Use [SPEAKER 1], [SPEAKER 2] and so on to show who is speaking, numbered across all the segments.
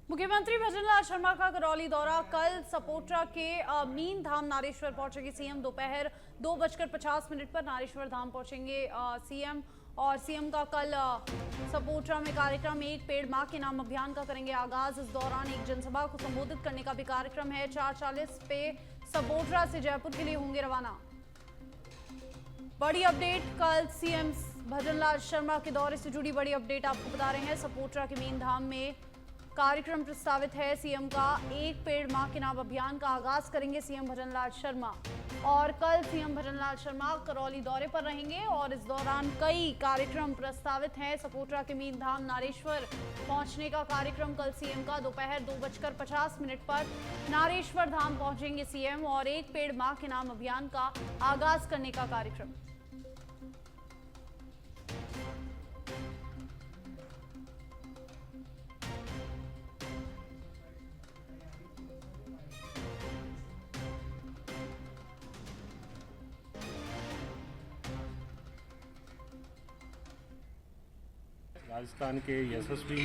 [SPEAKER 1] मुख्यमंत्री भजनलाल शर्मा का करौली दौरा। कल सपोट्रा के मीन धाम नारेश्वर पहुंचेंगे सीएम। दोपहर 2:50 पर नारेश्वर धाम पहुंचेंगे सीएम। और सीएम का कल सपोट्रा में कार्यक्रम एक पेड़ मां के नाम अभियान का करेंगे आगाज। इस दौरान एक जनसभा को संबोधित करने का भी कार्यक्रम है। 4:40 पे सपोट्रा से जयपुर के लिए होंगे रवाना। बड़ी अपडेट, कल सीएम भजनलाल शर्मा के दौरे से जुड़ी बड़ी अपडेट आपको बता रहे हैं। सपोट्रा के मीन धाम में कार्यक्रम प्रस्तावित है सीएम का। एक पेड़ मां के नाम अभियान का आगाज करेंगे सीएम भजनलाल शर्मा। और कल सीएम भजनलाल शर्मा करौली दौरे पर रहेंगे और इस दौरान कई कार्यक्रम प्रस्तावित हैं। सपोट्रा के मीन धाम नारेश्वर पहुंचने का कार्यक्रम कल सीएम का। दोपहर 2:50 पर नारेश्वर धाम पहुंचेंगे सीएम और एक पेड़ मां के नाम अभियान का आगाज करने का कार्यक्रम।
[SPEAKER 2] राजस्थान के यशस्वी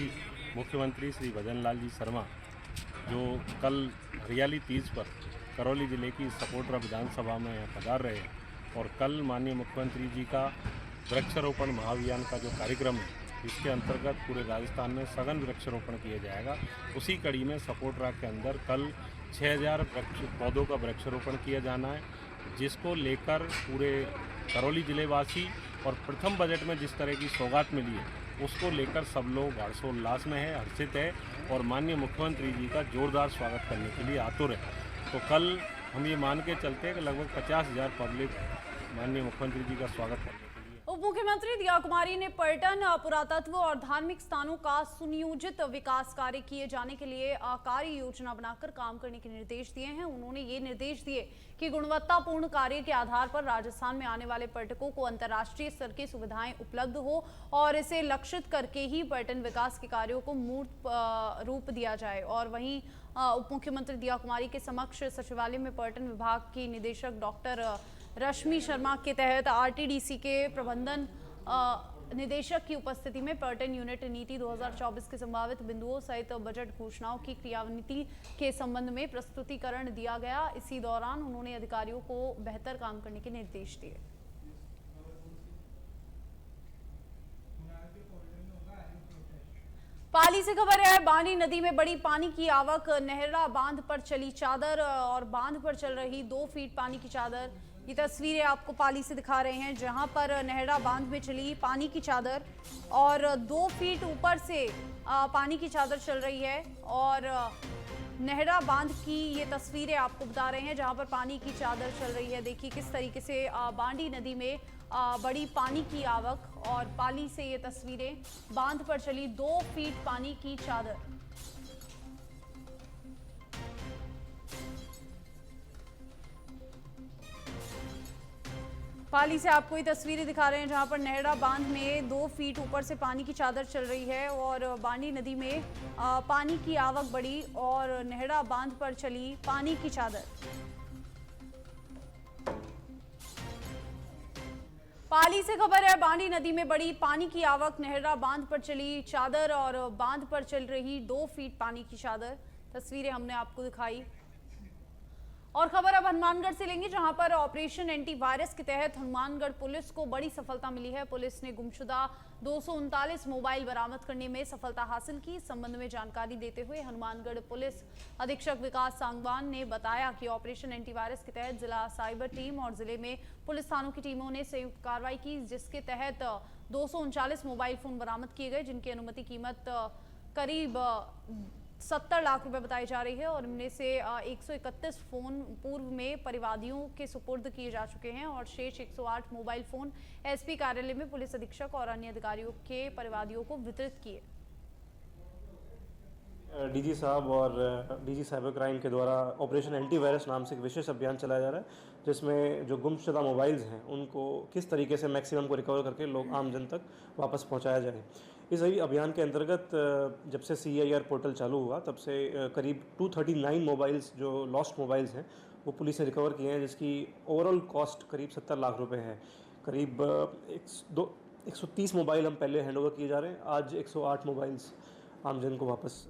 [SPEAKER 2] मुख्यमंत्री श्री भजनलाल जी शर्मा जो कल हरियाली तीज पर करौली जिले की सपोट्रा विधानसभा में पधार रहे हैं और कल माननीय मुख्यमंत्री जी का वृक्षारोपण महाअभियान का जो कार्यक्रम है इसके अंतर्गत पूरे राजस्थान में सघन वृक्षारोपण किया जाएगा। उसी कड़ी में सपोट्रा के अंदर कल 6000 पौधों का वृक्षारोपण किया जाना है, जिसको लेकर पूरे करौली जिलेवासी और प्रथम बजट में जिस तरह की सौगात मिली है उसको लेकर सब लोग हर्षोल्लास में है, हर्षित है और माननीय मुख्यमंत्री जी का जोरदार स्वागत करने के लिए आतुर है। तो कल हम ये मान के चलते हैं कि लगभग 50,000 पब्लिक माननीय मुख्यमंत्री जी का स्वागत करने के लिए।
[SPEAKER 1] उप मुख्यमंत्री दिया कुमारी ने पर्यटन, पुरातत्व और धार्मिक स्थानों का सुनियोजित विकास कार्य किए जाने के लिए कार्य योजना बनाकर काम करने के निर्देश दिए हैं। उन्होंने ये निर्देश दिए कि गुणवत्तापूर्ण कार्य के आधार पर राजस्थान में आने वाले पर्यटकों को अंतर्राष्ट्रीय स्तर की सुविधाएं उपलब्ध हो और इसे लक्षित करके ही पर्यटन विकास के कार्यों को मूर्त रूप दिया जाए। और वहीं उप मुख्यमंत्री दिया कुमारी के समक्ष सचिवालय में पर्यटन विभाग की निदेशक डॉक्टर रश्मि शर्मा के तहत आरटीडीसी के प्रबंधन निदेशक की उपस्थिति में पर्यटन यूनिट नीति 2024 के संभावित बिंदुओं सहित बजट घोषणाओं की क्रियान्विति के संबंध में प्रस्तुतिकरण दिया गया। इसी दौरान उन्होंने अधिकारियों को बेहतर काम करने के निर्देश दिए। पाली से खबर है, बानी नदी में बड़ी पानी की आवक। नेहरा बांध पर चली चादर और बांध पर चल रही 2 फीट पानी की चादर। ये तस्वीरें आपको पाली से दिखा रहे हैं जहां पर नेहरा बांध में चली पानी की चादर और 2 फीट ऊपर से पानी की चादर चल रही है। और नेहरा बांध की ये तस्वीरें आपको बता रहे हैं जहां पर पानी की चादर चल रही है। देखिए किस तरीके से बांडी नदी में बड़ी पानी की आवक। और पाली से ये तस्वीरें, बांध पर चली 2 फीट पानी की चादर। पाली से आपको ये तस्वीरें दिखा रहे हैं जहां पर नेहरा बांध में 2 फीट ऊपर से पानी की चादर चल रही है और बांडी नदी में पानी की आवक बढ़ी और नेहरा बांध पर चली पानी की चादर। पाली से खबर है, बांडी नदी में बड़ी पानी की आवक। नेहरा बांध पर चली चादर और बांध पर चल रही 2 फीट पानी की चादर। तस्वीरें हमने आपको दिखाई। और खबर अब हनुमानगढ़ से लेंगे जहां पर ऑपरेशन एंटीवायरस के तहत हनुमानगढ़ पुलिस को बड़ी सफलता मिली है। पुलिस ने गुमशुदा 239 मोबाइल बरामद करने में सफलता हासिल की। इस संबंध में जानकारी देते हुए हनुमानगढ़ पुलिस अधीक्षक विकास सांगवान ने बताया कि ऑपरेशन एंटीवायरस के तहत जिला साइबर टीम और जिले में पुलिस थानों की टीमों ने संयुक्त कार्रवाई की, जिसके तहत 239 मोबाइल फोन बरामद किए गए जिनकी अनुमति कीमत करीब 70 लाख रुपए बताई जा रही है। और इनमें से 131 फोन पूर्व में परिवादियों के सुपुर्द किए जा चुके हैं और शेष 108 मोबाइल फोन एसपी कार्यालय में पुलिस अधीक्षक और अन्य अधिकारियों के परिवादियों को वितरित किए।
[SPEAKER 3] डीजी साहब और डीजी साइबर क्राइम के द्वारा ऑपरेशन एंटीवायरस नाम से एक विशेष अभियान चलाया जा रहा है, जिसमें जो गुमशुदा मोबाइल्स हैं उनको किस तरीके से मैक्सिमम को रिकवर करके लोग आम जन तक वापस पहुंचाया जाए। इस अभियान के अंतर्गत जब से CIR पोर्टल चालू हुआ तब से करीब 239 मोबाइल्स जो लॉस्ट मोबाइल्स हैं वो पुलिस ने रिकवर किए हैं, जिसकी ओवरऑल कॉस्ट करीब 70 लाख रुपए है। करीब 130 मोबाइल हम पहले हैंडओवर किए जा रहे हैं। आज 108 मोबाइल्स आमजन को वापस।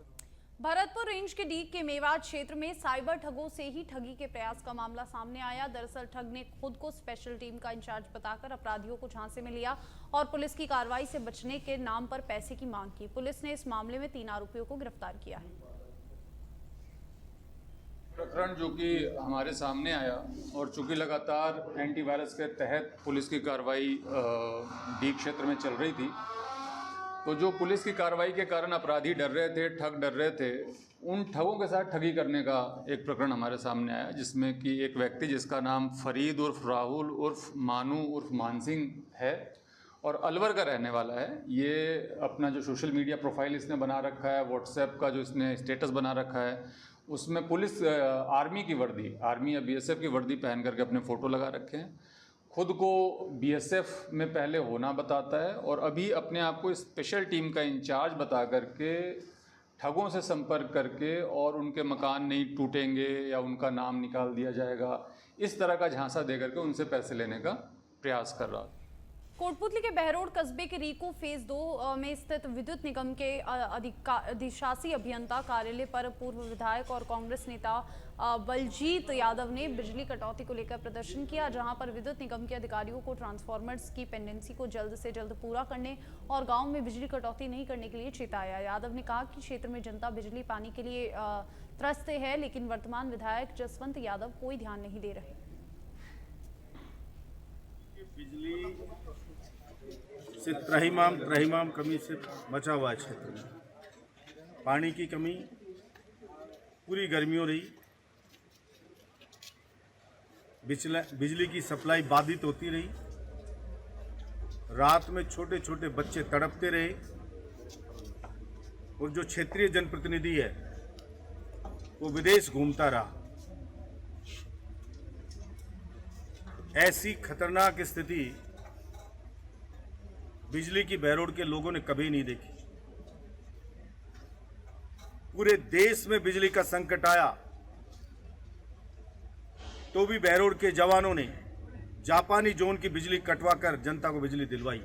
[SPEAKER 1] भरतपुर रेंज के डीग के मेवाड़ क्षेत्र में साइबर ठगों से ही ठगी के प्रयास का मामला सामने आया। दरअसल ठग ने खुद को स्पेशल टीम का इंचार्ज बताकर अपराधियों को झांसे में लिया और पुलिस की कार्रवाई से बचने के नाम पर पैसे की मांग की। पुलिस ने इस मामले में 3 आरोपियों को गिरफ्तार किया है।
[SPEAKER 4] प्रकरण जो कि हमारे सामने आया और चूंकि लगातार एंटीवायरस के तहत पुलिस की कार्रवाई डीग क्षेत्र में चल रही थी, तो जो पुलिस की कार्रवाई के कारण अपराधी डर रहे थे, ठग डर रहे थे, उन ठगों के साथ ठगी करने का एक प्रकरण हमारे सामने आया, जिसमें कि एक व्यक्ति जिसका नाम फरीद उर्फ राहुल उर्फ मानू उर्फ मानसिंह है और अलवर का रहने वाला है। ये अपना जो सोशल मीडिया प्रोफाइल इसने बना रखा है, व्हाट्सएप का जो इसने स्टेटस बना रखा है, उसमें पुलिस आर्मी की वर्दी, आर्मी या बीएसएफ की वर्दी पहन करके अपने फ़ोटो लगा रखे हैं। खुद को बीएसएफ में पहले होना बताता है और अभी अपने आप को स्पेशल टीम का इंचार्ज बता करके ठगों से संपर्क करके और उनके मकान नहीं टूटेंगे या उनका नाम निकाल दिया जाएगा, इस तरह का झांसा दे करके उनसे पैसे लेने का प्रयास कर रहा था।
[SPEAKER 1] कोटपुतली के बहरोड कस्बे के रीको फेज 2 में स्थित विद्युत निगम के अधिशासी अभियंता कार्यालय पर पूर्व विधायक और कांग्रेस नेता बलजीत यादव ने बिजली कटौती को लेकर प्रदर्शन किया, जहां पर विद्युत निगम के अधिकारियों को ट्रांसफार्मर्स की पेंडेंसी को जल्द से जल्द पूरा करने और गांव में बिजली कटौती नहीं करने के लिए चेताया। यादव ने कहा कि क्षेत्र में जनता बिजली पानी के लिए त्रस्त है, लेकिन वर्तमान विधायक जसवंत यादव कोई ध्यान नहीं दे रहे।
[SPEAKER 5] बिजली से त्राहिमाम कमी से बचा हुआ है क्षेत्र में। पानी की कमी पूरी गर्मियों रही, बिजली की सप्लाई बाधित होती रही, रात में छोटे छोटे बच्चे तड़पते रहे और जो क्षेत्रीय जनप्रतिनिधि है वो विदेश घूमता रहा। ऐसी खतरनाक स्थिति बिजली की बहरोड के लोगों ने कभी नहीं देखी। पूरे देश में बिजली का संकट आया तो भी बहरोड के जवानों ने जापानी जोन की बिजली कटवाकर जनता को बिजली दिलवाई।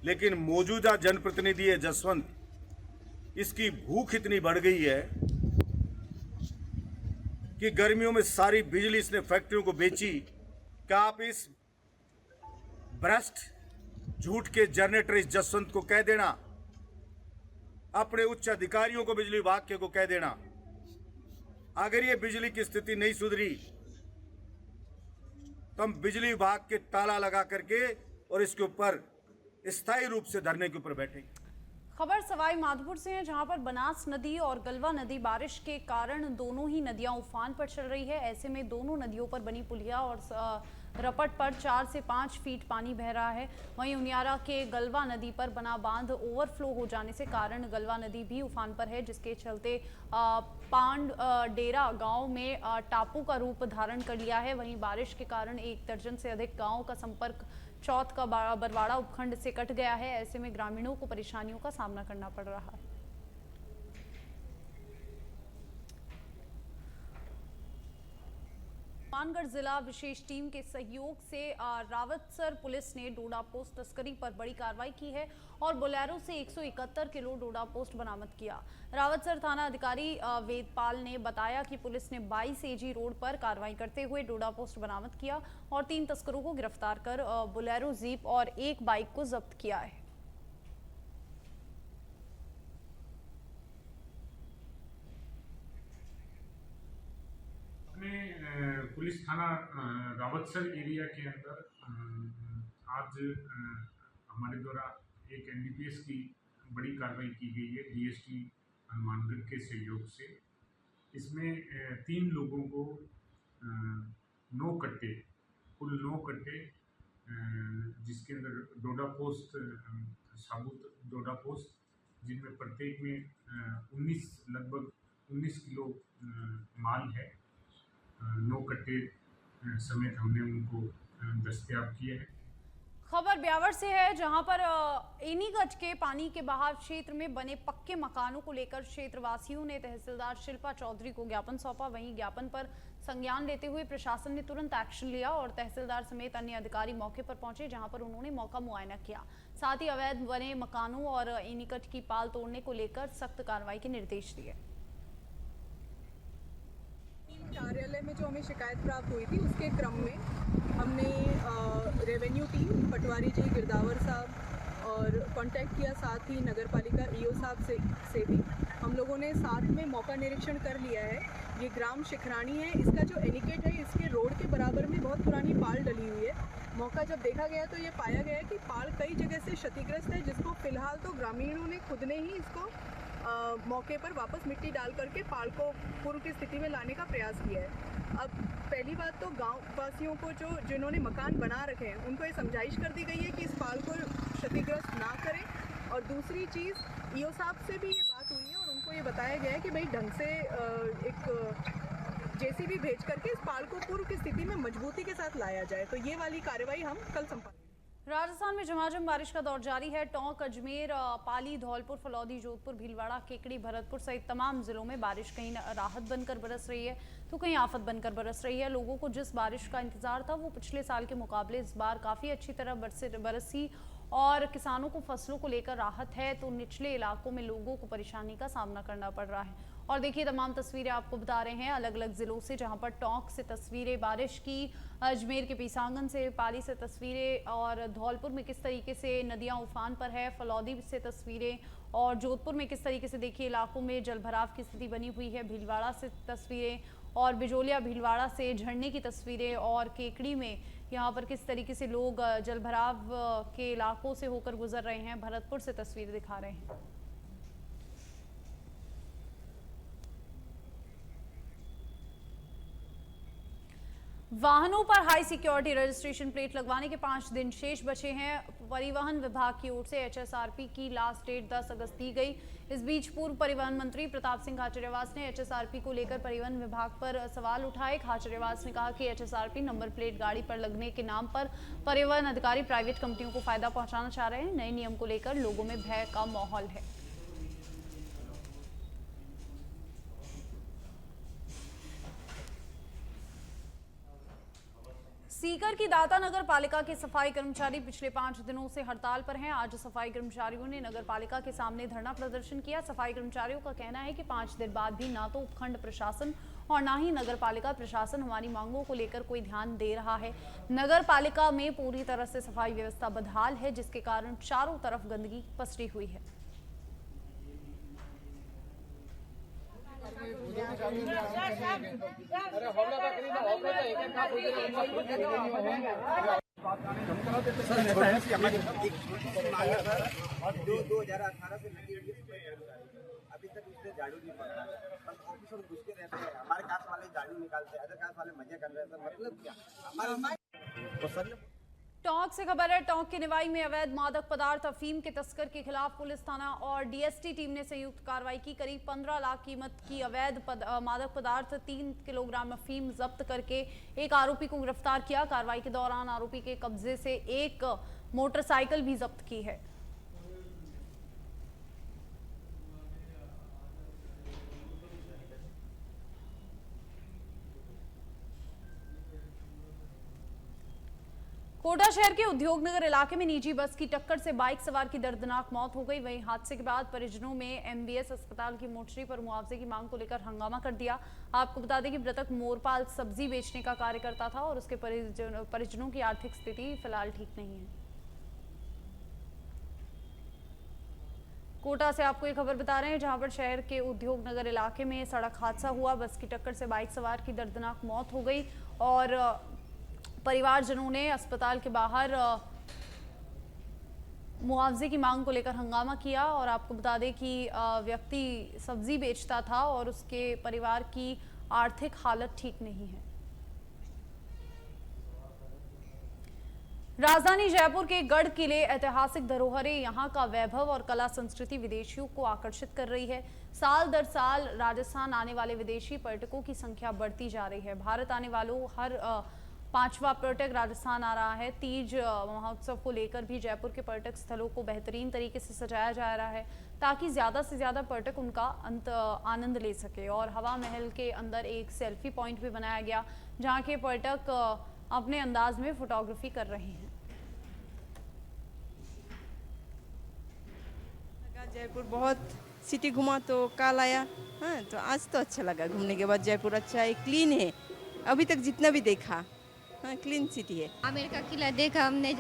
[SPEAKER 5] लेकिन मौजूदा जनप्रतिनिधि है जसवंत, इसकी भूख इतनी बढ़ गई है कि गर्मियों में सारी बिजली इसने फैक्ट्रियों को बेची। क्या आप इस भ्रष्ट झूठ के जनरेटर इस जसवंत को कह देना, अपने उच्च अधिकारियों को, बिजली विभाग के को कह देना, अगर ये बिजली की स्थिति नहीं सुधरी तो हम बिजली विभाग के ताला लगा करके और इसके ऊपर स्थायी रूप से धरने के ऊपर बैठेंगे।
[SPEAKER 1] खबर सवाई माधोपुर से है, जहां पर बनास नदी और गलवा नदी बारिश के कारण दोनों ही नदियां उफान पर चल रही है। ऐसे में दोनों नदियों पर बनी पुलिया और रपट पर 4 से 5 फीट पानी बह रहा है। वहीं उनियारा के गलवा नदी पर बना बांध ओवरफ्लो हो जाने से कारण गलवा नदी भी उफान पर है, जिसके चलते पांड डेरा गांव में टापू का रूप धारण कर लिया है। वहीं बारिश के कारण 1 दर्जन से अधिक गांवों का संपर्क चौथ का बरवाड़ा उपखंड से कट गया है। ऐसे में ग्रामीणों को परेशानियों का सामना करना पड़ रहा है। हनुमानगढ़ जिला विशेष टीम के सहयोग से रावतसर पुलिस ने डोडा पोस्ट तस्करी पर बड़ी कार्रवाई की है और बोलेरो से 171 किलो डोडा पोस्ट बरामद किया। रावतसर थाना अधिकारी वेदपाल ने बताया कि पुलिस ने 22 AG रोड पर कार्रवाई करते हुए डोडा पोस्ट बरामद किया और 3 तस्करों को गिरफ्तार कर बोलेरो जीप और 1 बाइक को जब्त किया है।
[SPEAKER 6] पुलिस थाना रावतसर एरिया के अंदर आज हमारे द्वारा एक NDPS की बड़ी कार्रवाई की गई है DST हनुमानगढ़ के सहयोग से। इसमें 3 लोगों को 9 कट्टे, कुल 9 कट्टे, जिसके अंदर डोडा पोस्ट, साबुत डोडा पोस्ट, जिनमें प्रत्येक में लगभग 19 किलो माल है, 9 कट्टे समेत हमने उनको दस्तयाब किए हैं।
[SPEAKER 1] खबर ब्यावर से है, जहां पर एनीगढ़ के पानी के बहाव क्षेत्र में बने पक्के मकानों को लेकर क्षेत्रवासियों ने तहसीलदार शिल्पा चौधरी को ज्ञापन सौंपा। वहीं ज्ञापन पर संज्ञान लेते हुए प्रशासन ने तुरंत एक्शन लिया और तहसीलदार समेत अन्य अधिकारी मौके पर पहुंचे, जहां पर उन्होंने मौका मुआयना किया। साथ ही अवैध बने मकानों और एनीगढ़ की पाल तोड़ने को लेकर सख्त कार्रवाई के निर्देश दिए।
[SPEAKER 7] कार्यालय में जो हमें शिकायत प्राप्त हुई थी, उसके क्रम में हमने रेवेन्यू टीम, पटवारी जी, गिरदावर साहब और कांटेक्ट किया, साथ ही नगर पालिका ईओ साहब से भी हम लोगों ने साथ में मौका निरीक्षण कर लिया है। ये ग्राम शिखरानी है, इसका जो एनिकेट है, इसके रोड के बराबर में बहुत पुरानी पाल डली हुई है। मौका जब देखा गया तो ये पाया गया कि पाल कई जगह से क्षतिग्रस्त है, जिसको फिलहाल तो ग्रामीणों ने खुद ने ही इसको मौके पर वापस मिट्टी डाल करके पाल को पूर्व की स्थिति में लाने का प्रयास किया है। अब पहली बात तो गांव वासियों को जिन्होंने मकान बना रखे हैं, उनको ये समझाइश कर दी गई है कि इस पाल को क्षतिग्रस्त ना करें। और दूसरी चीज़, ईओ साहब से भी ये बात हुई है और उनको ये बताया गया है कि भाई ढंग से एक जेसीबी भेज करके इस पाल को पूर्व की स्थिति में मजबूती के साथ लाया जाए। तो ये वाली कार्रवाई हम कल संपन्न।
[SPEAKER 1] राजस्थान में झमाझम बारिश का दौर जारी है। टोंक, अजमेर, पाली, धौलपुर, फलौदी, जोधपुर, भीलवाड़ा, केकड़ी, भरतपुर सहित तमाम जिलों में बारिश कहीं राहत बनकर बरस रही है तो कहीं आफत बनकर बरस रही है। लोगों को जिस बारिश का इंतजार था वो पिछले साल के मुकाबले इस बार काफ़ी अच्छी तरह बरसी और किसानों को फसलों को लेकर राहत है, तो निचले इलाकों में लोगों को परेशानी का सामना करना पड़ रहा है। और देखिए तमाम तस्वीरें आपको बता रहे हैं अलग अलग जिलों से, जहां पर टोंक से तस्वीरें बारिश की, अजमेर के पीसांगन से, पाली से तस्वीरें और धौलपुर में किस तरीके से नदियां उफान पर है, फलौदी से तस्वीरें और जोधपुर में किस तरीके से देखिए इलाकों में जलभराव की स्थिति बनी हुई है, भीलवाड़ा से तस्वीरें और बिजोलिया भीलवाड़ा से झरने की तस्वीरें और केकड़ी में यहाँ पर किस तरीके से लोग जलभराव के इलाकों से होकर गुजर रहे हैं, भरतपुर से तस्वीरें दिखा रहे हैं। वाहनों पर हाई सिक्योरिटी रजिस्ट्रेशन प्लेट लगवाने के 5 दिन शेष बचे हैं। परिवहन विभाग की ओर से एचएसआरपी की लास्ट डेट 10 अगस्त दी गई। इस बीच पूर्व परिवहन मंत्री प्रताप सिंह खाचरियावास ने एचएसआरपी को लेकर परिवहन विभाग पर सवाल उठाए। खाचरियावास ने कहा कि एचएसआरपी नंबर प्लेट गाड़ी पर लगने के नाम पर परिवहन अधिकारी प्राइवेट कंपनियों को फायदा पहुंचाना चाह रहे हैं। नए नियम को लेकर लोगों में भय का माहौल है। सीकर की दाता नगर पालिका के सफाई कर्मचारी पिछले 5 दिनों से हड़ताल पर हैं। आज सफाई कर्मचारियों ने नगर पालिका के सामने धरना प्रदर्शन किया। सफाई कर्मचारियों का कहना है कि 5 दिन बाद भी ना तो उपखंड प्रशासन और ना ही नगर पालिका प्रशासन हमारी मांगों को लेकर कोई ध्यान दे रहा है। नगर पालिका में पूरी तरह से सफाई व्यवस्था बदहाल है, जिसके कारण चारों तरफ गंदगी पसरी हुई है।
[SPEAKER 8] अभी तक उसने झाड़ू नहीं पकड़ा, बस ऑफिस में घुस के रहते हैं। हमारे कास्ट वाले झाड़ू निकालते हैं, अदर कास्ट वाले मजे कर रहे हैं। मतलब क्या हमारे
[SPEAKER 1] टोंक से खबर है। टोंक के निवाई में अवैध मादक पदार्थ अफीम के तस्कर के खिलाफ पुलिस थाना और डीएसटी टीम ने संयुक्त कार्रवाई की। करीब 15 लाख कीमत की अवैध मादक पदार्थ 3 किलोग्राम अफीम जब्त करके एक आरोपी को गिरफ्तार किया। कार्रवाई के दौरान आरोपी के कब्जे से एक मोटरसाइकिल भी जब्त की है। कोटा शहर के उद्योग नगर इलाके में निजी बस की टक्कर से बाइक सवार की दर्दनाक मौत हो गई। वहीं हादसे के बाद परिजनों में एमबीएस अस्पताल की मोर्चरी पर मुआवजे की मांग को लेकर हंगामा कर दिया। आपको बता दें कि मृतक मोरपाल सब्जी बेचने का कार्य करता था और उसके परिजनों की आर्थिक स्थिति फिलहाल ठीक नहीं है। कोटा से आपको एक खबर बता रहे हैं, जहां पर शहर के उद्योग नगर इलाके में सड़क हादसा हुआ। बस की टक्कर से बाइक सवार की दर्दनाक मौत हो गई और परिवारजनों ने अस्पताल के बाहर मुआवजे की मांग को लेकर हंगामा किया। और आपको बता दें कि व्यक्ति सब्जी बेचता था और उसके परिवार की आर्थिक हालत ठीक नहीं है। राजधानी जयपुर के गढ़ किले ऐतिहासिक धरोहरें, यहाँ का वैभव और कला संस्कृति विदेशियों को आकर्षित कर रही है। साल दर साल राजस्थान आने वाले विदेशी पर्यटकों की संख्या बढ़ती जा रही है। भारत आने वालों हर 5वां पर्यटक राजस्थान आ रहा है। तीज महोत्सव को लेकर भी जयपुर के पर्यटक स्थलों को बेहतरीन तरीके से सजाया जा रहा है ताकि ज़्यादा से ज़्यादा पर्यटक उनका आनंद ले सके। और हवा महल के अंदर एक सेल्फी पॉइंट भी बनाया गया जहां के पर्यटक अपने अंदाज में फोटोग्राफी कर रहे हैं।
[SPEAKER 9] जयपुर बहुत सिटी घुमा तो कल आया, हाँ तो आज तो अच्छा लगा घूमने के बाद। जयपुर अच्छा है, क्लीन है, अभी तक जितना भी देखा, हाँ क्लीन सिटी है।
[SPEAKER 10] आमेर का किला देखा हमने,